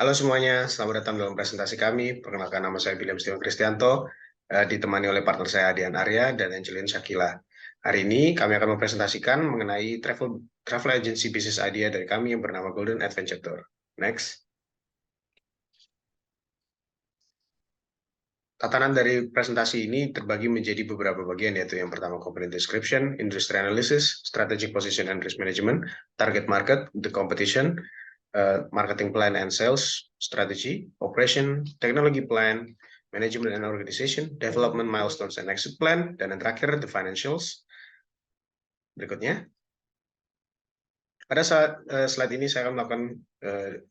Halo semuanya, selamat datang dalam presentasi kami. Perkenalkan, nama saya William Steven Kristianto, ditemani oleh partner saya Adian Arya dan Angelin Shakila. Hari ini kami akan mempresentasikan mengenai travel agency business idea dari kami yang bernama Golden Adventure Tour. Next. Tatanan dari presentasi ini terbagi menjadi beberapa bagian, yaitu yang pertama component description, industry analysis, strategic position and risk management, target market, the competition, marketing plan and sales strategy, operation, technology plan, management and organization, development milestones and exit plan, dan yang terakhir the financials. Berikutnya. Pada saat slide ini saya akan melakukan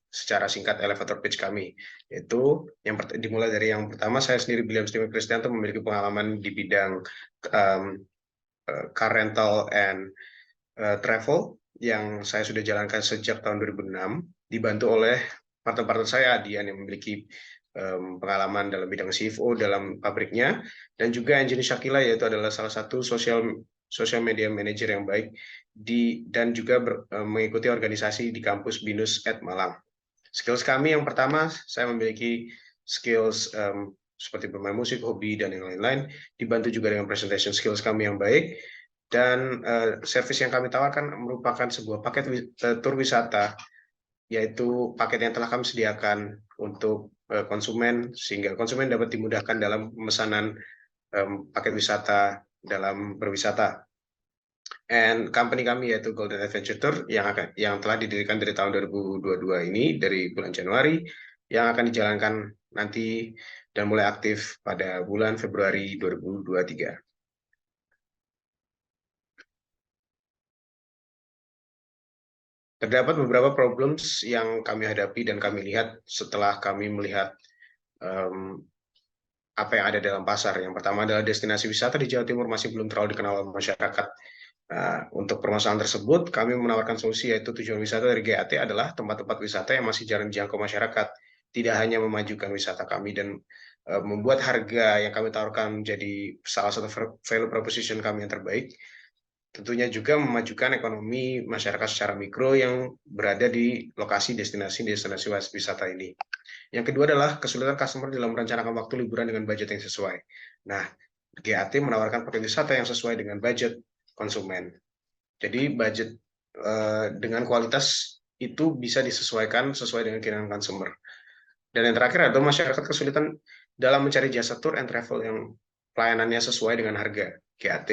secara singkat elevator pitch kami, yaitu yang dimulai dari yang pertama. Saya sendiri William Steven Kristianto memiliki pengalaman di bidang car rental and travel yang saya sudah jalankan sejak tahun 2006, dibantu oleh partner-partner saya Adian yang memiliki pengalaman dalam bidang CFO dalam pabriknya, dan juga Angelina Shakila, yaitu adalah salah satu social media manager yang baik dan juga mengikuti organisasi di kampus BINUS at Malang. Skills kami yang pertama, saya memiliki skills seperti bermain musik, hobi, dan yang lain-lain, dibantu juga dengan presentation skills kami yang baik. Dan service yang kami tawarkan merupakan sebuah paket tur wisata, yaitu paket yang telah kami sediakan untuk konsumen, sehingga konsumen dapat dimudahkan dalam pemesanan paket wisata dalam berwisata. And company kami yaitu Golden Adventure Tour yang telah didirikan dari tahun 2022 ini, dari bulan Januari, yang akan dijalankan nanti dan mulai aktif pada bulan Februari 2023. Terdapat beberapa problems yang kami hadapi dan kami lihat setelah kami melihat apa yang ada dalam pasar. Yang pertama adalah destinasi wisata di Jawa Timur masih belum terlalu dikenal oleh masyarakat. Untuk permasalahan tersebut, kami menawarkan solusi, yaitu tujuan wisata dari GAT adalah tempat-tempat wisata yang masih jarang dijangkau masyarakat. Tidak hanya memajukan wisata kami dan membuat harga yang kami tawarkan menjadi salah satu value proposition kami yang terbaik, tentunya juga memajukan ekonomi masyarakat secara mikro yang berada di lokasi destinasi wisata ini. Yang kedua adalah kesulitan customer dalam merencanakan waktu liburan dengan budget yang sesuai. Nah, GAT menawarkan paket wisata yang sesuai dengan budget konsumen. Jadi budget dengan kualitas itu bisa disesuaikan sesuai dengan keinginan consumer. Dan yang terakhir adalah masyarakat kesulitan dalam mencari jasa tour and travel yang pelayanannya sesuai dengan harga. GAT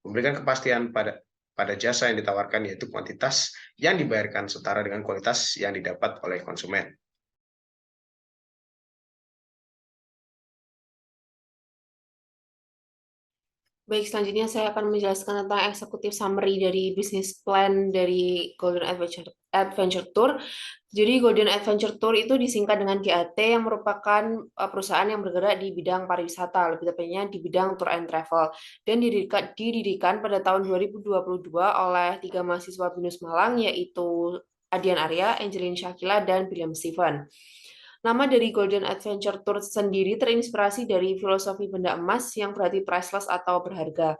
memberikan kepastian pada jasa yang ditawarkan, yaitu kuantitas yang dibayarkan setara dengan kualitas yang didapat oleh konsumen. Baik, selanjutnya saya akan menjelaskan tentang eksekutif summary dari bisnis plan dari Golden Adventure Tour. Jadi Golden Adventure Tour itu disingkat dengan GAT, yang merupakan perusahaan yang bergerak di bidang pariwisata, lebih tepatnya di bidang tour and travel, dan didirikan pada tahun 2022 oleh 3 mahasiswa BINUS Malang, yaitu Adian Arya, Angelin Shakila, dan William Steven. Nama dari Golden Adventure Tour sendiri terinspirasi dari filosofi benda emas, yang berarti priceless atau berharga.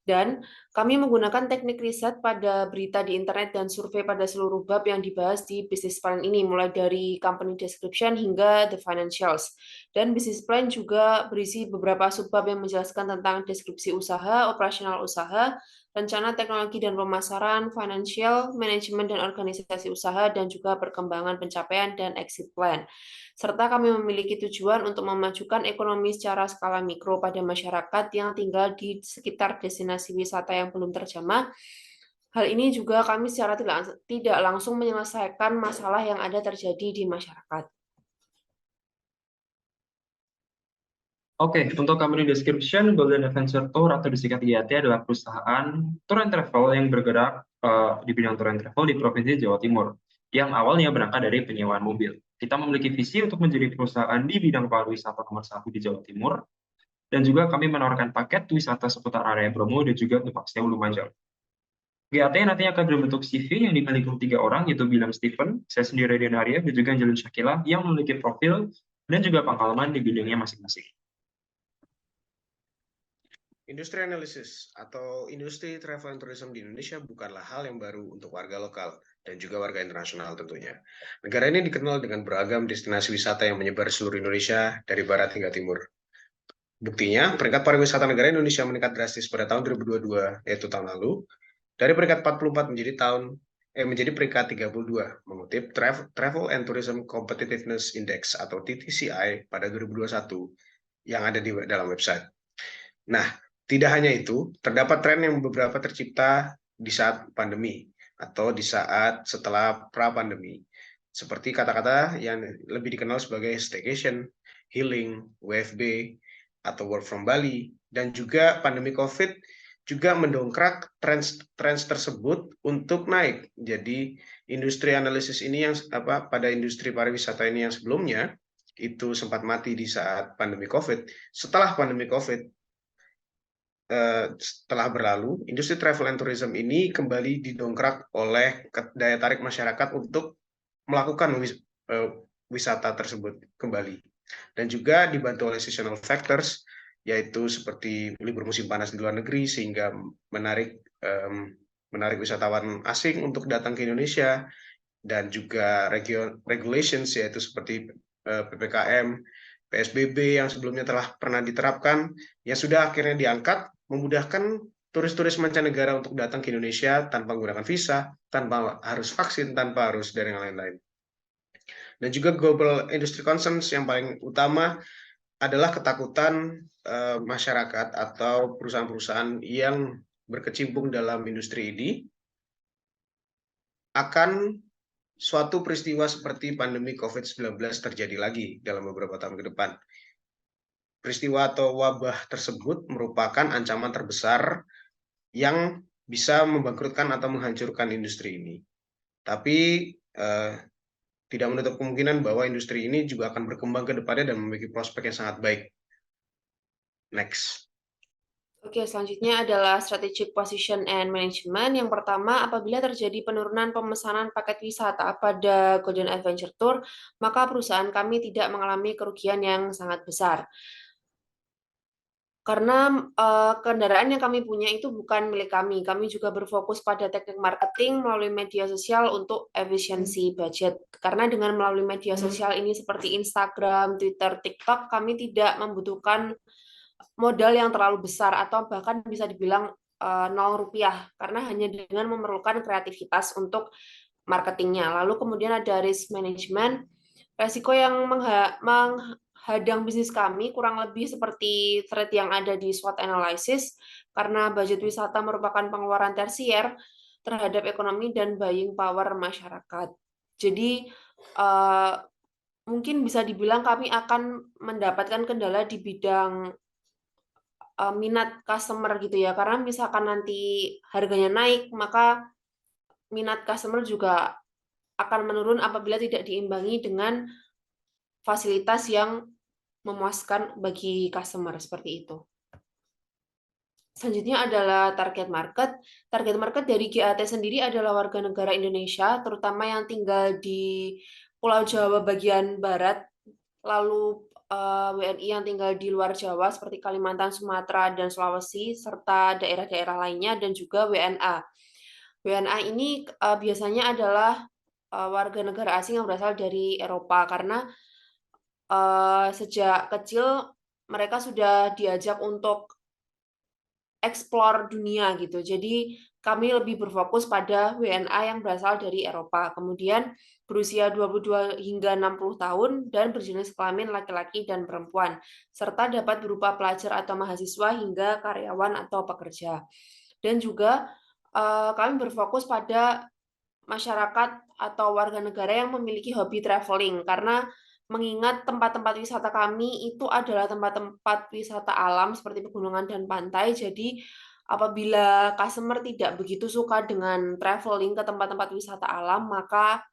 Dan kami menggunakan teknik riset pada berita di internet dan survei pada seluruh bab yang dibahas di business plan ini, mulai dari company description hingga the financials. Dan business plan juga berisi beberapa subbab yang menjelaskan tentang deskripsi usaha, operasional usaha, rencana teknologi dan pemasaran, financial, manajemen dan organisasi usaha, dan juga perkembangan pencapaian dan exit plan. Serta kami memiliki tujuan untuk memajukan ekonomi secara skala mikro pada masyarakat yang tinggal di sekitar destinasi wisata yang belum terjamah. Hal ini juga kami secara tidak langsung menyelesaikan masalah yang ada terjadi di masyarakat. Oke, untuk company description, Golden Adventure Tour atau disingkat GAT adalah perusahaan tour and travel yang bergerak di bidang tour and travel di Provinsi Jawa Timur, yang awalnya berangkat dari penyewaan mobil. Kita memiliki visi untuk menjadi perusahaan di bidang pariwisata nomor 1 di Jawa Timur, dan juga kami menawarkan paket wisata seputar area Bromo dan juga Tupak Sewu Lumajang. GAT nantinya akan berbentuk CV yang dimiliki 3 orang, yaitu William Steven, saya sendiri Adian Arya, dan juga Angelin Shakila, yang memiliki profil dan juga pengalaman di bidangnya masing-masing. Industri analisis atau industri travel and tourism di Indonesia bukanlah hal yang baru untuk warga lokal dan juga warga internasional tentunya. Negara ini dikenal dengan beragam destinasi wisata yang menyebar di seluruh Indonesia dari barat hingga timur. Buktinya, peringkat pariwisata negara Indonesia meningkat drastis pada tahun 2022, yaitu tahun lalu, dari peringkat 44 menjadi peringkat 32, mengutip Travel and Tourism Competitiveness Index atau TTCI pada 2021 yang ada di dalam website. Nah, tidak hanya itu, terdapat tren yang beberapa tercipta di saat pandemi atau di saat setelah pra-pandemi, seperti kata-kata yang lebih dikenal sebagai staycation, healing, WFB, atau work from Bali, dan juga pandemi COVID juga mendongkrak tren tersebut untuk naik. Jadi industri analisis ini yang pada industri pariwisata ini yang sebelumnya itu sempat mati di saat pandemi COVID. Setelah pandemi COVID setelah berlalu, industri travel and tourism ini kembali didongkrak oleh daya tarik masyarakat untuk melakukan wisata tersebut kembali. Dan juga dibantu oleh seasonal factors, yaitu seperti libur musim panas di luar negeri, sehingga menarik wisatawan asing untuk datang ke Indonesia, dan juga regulations, yaitu seperti PPKM, PSBB yang sebelumnya telah pernah diterapkan, yang sudah akhirnya diangkat, memudahkan turis-turis mancanegara untuk datang ke Indonesia tanpa menggunakan visa, tanpa harus vaksin, tanpa harus dari yang lain-lain. Dan juga global industry concerns yang paling utama adalah ketakutan masyarakat atau perusahaan-perusahaan yang berkecimpung dalam industri ini akan suatu peristiwa seperti pandemi COVID-19 terjadi lagi dalam beberapa tahun ke depan. Peristiwa atau wabah tersebut merupakan ancaman terbesar yang bisa membangkrutkan atau menghancurkan industri ini. Tapi tidak menutup kemungkinan bahwa industri ini juga akan berkembang ke depannya dan memiliki prospek yang sangat baik. Next. Oke, selanjutnya adalah strategic position and management. Yang pertama, apabila terjadi penurunan pemesanan paket wisata pada Golden Adventure Tour, maka perusahaan kami tidak mengalami kerugian yang sangat besar. Karena kendaraan yang kami punya itu bukan milik kami. Kami juga berfokus pada teknik marketing melalui media sosial untuk efisiensi budget. Karena dengan melalui media sosial ini seperti Instagram, Twitter, TikTok, kami tidak membutuhkan modal yang terlalu besar atau bahkan bisa dibilang 0 rupiah. Karena hanya dengan memerlukan kreativitas untuk marketingnya. Lalu kemudian ada risk management. Resiko yang menghadang bisnis kami kurang lebih seperti threat yang ada di SWOT analysis, karena budget wisata merupakan pengeluaran tersier terhadap ekonomi dan buying power masyarakat. Jadi mungkin bisa dibilang kami akan mendapatkan kendala di bidang minat customer gitu ya, karena misalkan nanti harganya naik, maka minat customer juga akan menurun apabila tidak diimbangi dengan fasilitas yang memuaskan bagi customer, seperti itu. Selanjutnya adalah target market. Target market dari GAT sendiri adalah warga negara Indonesia, terutama yang tinggal di Pulau Jawa bagian barat, lalu WNI yang tinggal di luar Jawa seperti Kalimantan, Sumatera, dan Sulawesi, serta daerah-daerah lainnya, dan juga WNA. WNA ini biasanya adalah warga negara asing yang berasal dari Eropa, karena sejak kecil mereka sudah diajak untuk explore dunia gitu. Jadi kami lebih berfokus pada WNA yang berasal dari Eropa. Kemudian berusia 22 hingga 60 tahun dan berjenis kelamin laki-laki dan perempuan, serta dapat berupa pelajar atau mahasiswa hingga karyawan atau pekerja. Dan juga kami berfokus pada masyarakat atau warga negara yang memiliki hobi traveling, karena mengingat tempat-tempat wisata kami itu adalah tempat-tempat wisata alam seperti pegunungan dan pantai. Jadi apabila customer tidak begitu suka dengan traveling ke tempat-tempat wisata alam, maka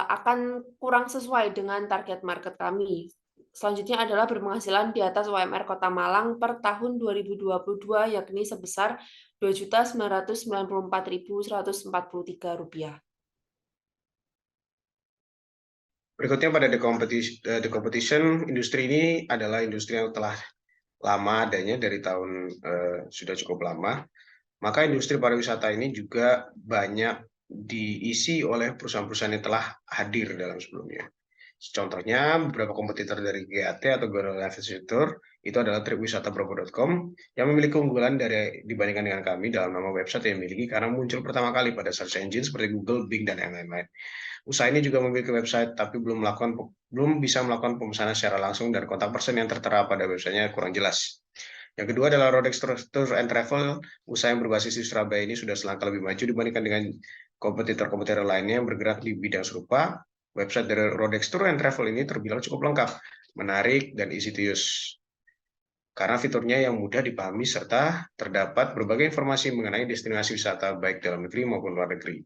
akan kurang sesuai dengan target market kami. Selanjutnya adalah berpenghasilan di atas UMR Kota Malang per tahun 2022, yakni sebesar Rp2.994.143. Berikutnya pada the competition, industri ini adalah industri yang telah lama adanya dari tahun sudah cukup lama, maka industri pariwisata ini juga banyak diisi oleh perusahaan-perusahaan yang telah hadir dalam sebelumnya. Contohnya, beberapa kompetitor dari GAT atau Golden Adventure itu adalah tripwisatapromo.com yang memiliki keunggulan dibandingkan dengan kami dalam nama website yang dimiliki karena muncul pertama kali pada search engine seperti Google, Bing, dan yang lain-lain. Usaha ini juga memiliki website tapi belum bisa melakukan pemesanan secara langsung dan kontak person yang tertera pada websitenya kurang jelas. Yang kedua adalah Rodex Tour and Travel. Usaha yang berbasis di Surabaya ini sudah selangkah lebih maju dibandingkan dengan kompetitor-kompetitor lainnya yang bergerak di bidang serupa. Website dari Rodex Tour and Travel ini terbilang cukup lengkap, menarik, dan easy to use. Karena fiturnya yang mudah dipahami serta terdapat berbagai informasi mengenai destinasi wisata baik dalam negeri maupun luar negeri.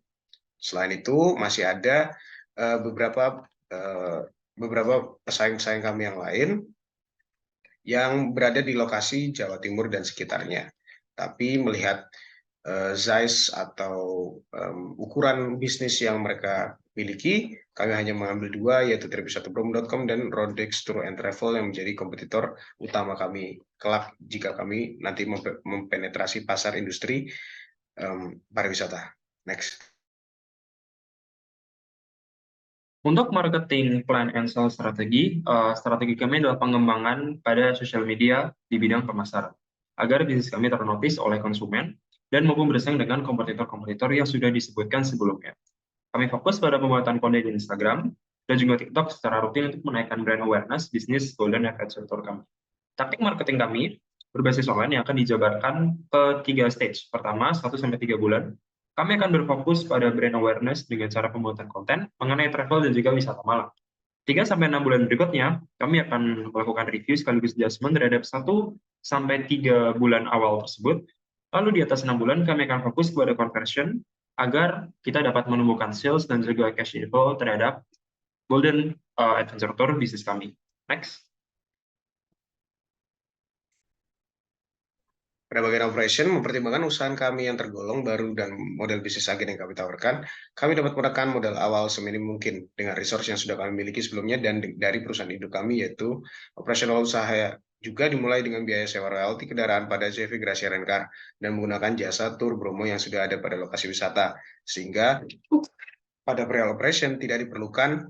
Selain itu, masih ada beberapa pesaing-pesaing kami yang lain yang berada di lokasi Jawa Timur dan sekitarnya. Tapi melihat size atau ukuran bisnis yang mereka miliki, kami hanya mengambil dua, yaitu tripwisatapromo.com dan Rodex Tour and Travel yang menjadi kompetitor utama kami kelak jika kami nanti mempenetrasi pasar industri pariwisata. Next. Untuk marketing plan and sales strategi kami adalah pengembangan pada sosial media di bidang pemasaran, agar bisnis kami ternotis oleh konsumen dan mampu bersaing dengan kompetitor-kompetitor yang sudah disebutkan sebelumnya. Kami fokus pada pembuatan konten di Instagram dan juga TikTok secara rutin untuk menaikkan brand awareness bisnis Golden Adventure Tour kami. Taktik marketing kami berbasis online yang akan dijabarkan ke 3 stage. Pertama, 1-3 bulan. Kami akan berfokus pada brand awareness dengan cara pembuatan konten mengenai travel dan juga wisata Malang. 3-6 bulan berikutnya, kami akan melakukan review sekaligus adjustment terhadap 1-3 bulan awal tersebut. Lalu di atas 6 bulan, kami akan fokus kepada conversion agar kita dapat menemukan sales dan juga cash inflow terhadap Golden Adventure Tour bisnis kami. Next. Pada bagian operation, mempertimbangkan usaha kami yang tergolong baru dan model bisnis agen yang kami tawarkan, kami dapat menekan modal awal seminim mungkin dengan resource yang sudah kami miliki sebelumnya dan dari perusahaan induk kami, yaitu operasional usaha juga dimulai dengan biaya sewa royalti kendaraan pada CV Gracia Rencar dan menggunakan jasa tour Bromo yang sudah ada pada lokasi wisata, sehingga pada pre-operation tidak diperlukan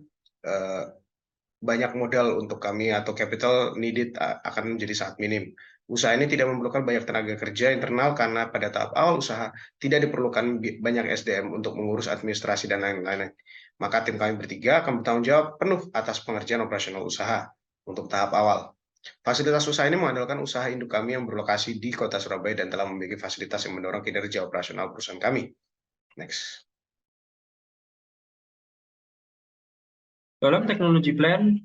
banyak modal untuk kami atau capital needed akan menjadi sangat minim. Usaha ini tidak memerlukan banyak tenaga kerja internal karena pada tahap awal usaha tidak diperlukan banyak SDM untuk mengurus administrasi dan lain-lain. Maka tim kami bertiga akan bertanggung jawab penuh atas pengerjaan operasional usaha untuk tahap awal. Fasilitas usaha ini mengandalkan usaha induk kami yang berlokasi di Kota Surabaya dan telah memiliki fasilitas yang mendorong kinerja operasional perusahaan kami. Next. Dalam teknologi plan,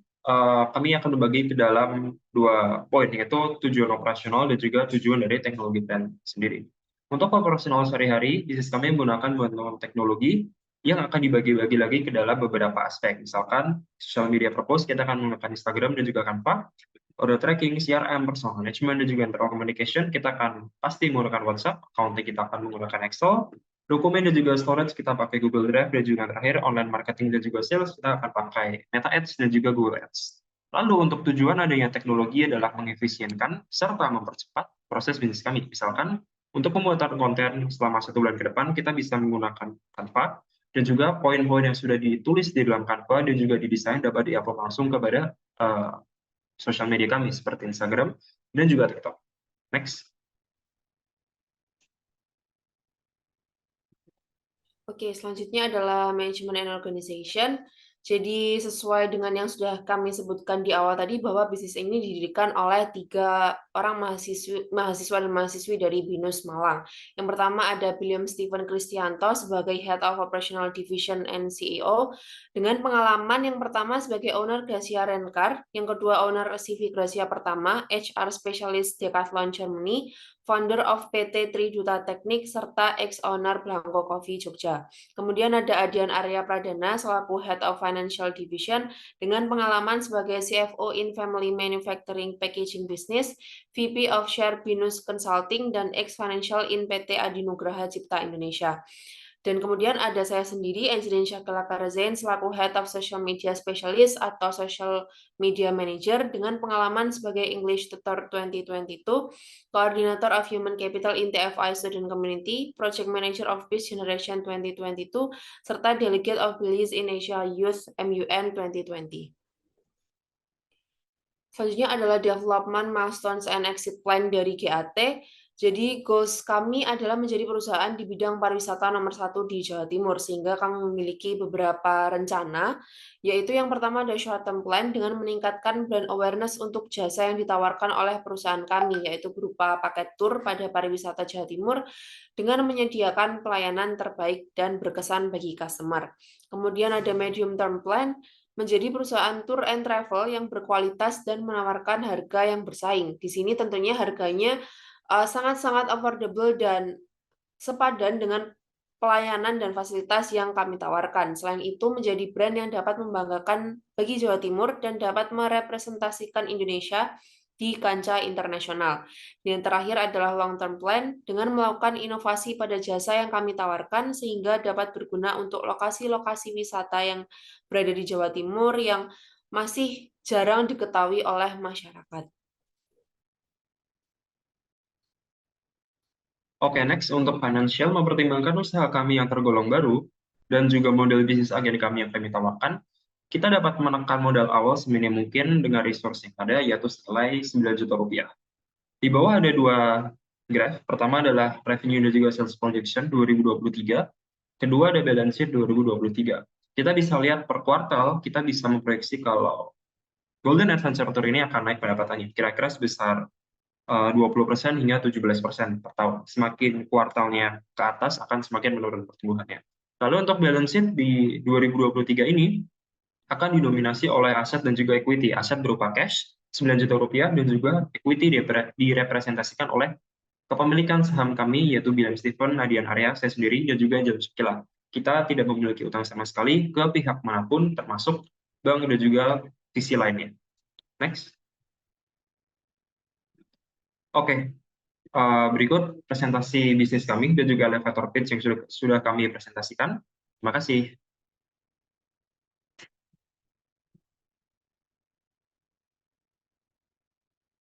kami akan membagi ke dalam 2 poin, yaitu tujuan operasional dan juga tujuan dari teknologi plan sendiri. Untuk operasional sehari-hari, bisnis kami menggunakan bantuan teknologi yang akan dibagi-bagi lagi ke dalam beberapa aspek. Misalkan, social media purpose, kita akan menggunakan Instagram dan juga Canva. Order tracking, CRM, personal management, dan juga internal communication, kita akan pasti menggunakan WhatsApp. Accounting kita akan menggunakan Excel. Dokumen dan juga storage kita pakai Google Drive, dan juga terakhir online marketing dan juga sales kita akan pakai Meta Ads dan juga Google Ads. Lalu untuk tujuan adanya teknologi adalah mengefisienkan serta mempercepat proses bisnis kami. Misalkan untuk pembuatan konten selama 1 bulan ke depan kita bisa menggunakan Canva dan juga poin-poin yang sudah ditulis di dalam Canva dan juga didesain dapat diupload langsung kepada sosial media kami seperti Instagram dan juga TikTok. Next. Oke, selanjutnya adalah management and organization. Jadi sesuai dengan yang sudah kami sebutkan di awal tadi bahwa bisnis ini didirikan oleh 3 orang mahasiswa dan mahasiswi dari BINUS Malang. Yang pertama ada William Stephen Kristianto sebagai Head of Operational Division and CEO dengan pengalaman yang pertama sebagai owner Gracia Rencar, yang kedua owner CV Gracia Pertama, HR Specialist Decathlon Germany, founder of PT Triduta Teknik, serta ex-owner Blanco Coffee Jogja. Kemudian ada Adian Arya Pradana selaku Head of Financial Division dengan pengalaman sebagai CFO in Family Manufacturing Packaging Business, VP of Share BINUS Consulting, dan ex-financial in PT Adinugraha Cipta Indonesia. Dan kemudian ada saya sendiri, Angelin Shakila Karazain, selaku Head of Social Media Specialist atau Social Media Manager dengan pengalaman sebagai English Tutor 2022, Coordinator of Human Capital in TFI Student Community, Project Manager of Peace Generation 2022, serta Delegate of Belize in Asia Youth MUN 2020. Selanjutnya adalah development milestones and exit plan dari GAT. Jadi goals kami adalah menjadi perusahaan di bidang pariwisata nomor 1 di Jawa Timur, sehingga kami memiliki beberapa rencana, yaitu yang pertama ada short term plan dengan meningkatkan brand awareness untuk jasa yang ditawarkan oleh perusahaan kami, yaitu berupa paket tour pada pariwisata Jawa Timur dengan menyediakan pelayanan terbaik dan berkesan bagi customer. Kemudian ada medium term plan, menjadi perusahaan tour and travel yang berkualitas dan menawarkan harga yang bersaing. Di sini tentunya harganya sangat-sangat affordable dan sepadan dengan pelayanan dan fasilitas yang kami tawarkan. Selain itu, menjadi brand yang dapat membanggakan bagi Jawa Timur dan dapat merepresentasikan Indonesia di kancah internasional. Dan terakhir adalah long term plan dengan melakukan inovasi pada jasa yang kami tawarkan sehingga dapat berguna untuk lokasi-lokasi wisata yang berada di Jawa Timur yang masih jarang diketahui oleh masyarakat. Oke, next untuk financial, mempertimbangkan usaha kami yang tergolong baru dan juga model bisnis agen kami yang kami tawarkan, kita dapat menekan modal awal seminim mungkin dengan resource yang ada, yaitu senilai 9 juta rupiah. Di bawah ada dua graph. Pertama adalah revenue dan juga sales projection 2023. Kedua ada balance sheet 2023. Kita bisa lihat per kuartal, kita bisa memproyeksi kalau Golden Adventure Tour ini akan naik pendapatannya, kira-kira sebesar 20% hingga 17% per tahun. Semakin kuartalnya ke atas akan semakin menurun pertumbuhannya. Lalu untuk balance sheet di 2023 ini akan didominasi oleh aset dan juga equity. Aset berupa cash 9 juta rupiah dan juga equity direpresentasikan oleh kepemilikan saham kami yaitu Bilam Stephen, Nadian Arya, saya sendiri dan juga James Shakila. Kita tidak memiliki utang sama sekali ke pihak manapun termasuk bank dan juga sisi lainnya. Next. Oke, berikut presentasi bisnis kami dan juga elevator pitch yang sudah kami presentasikan. Terima kasih.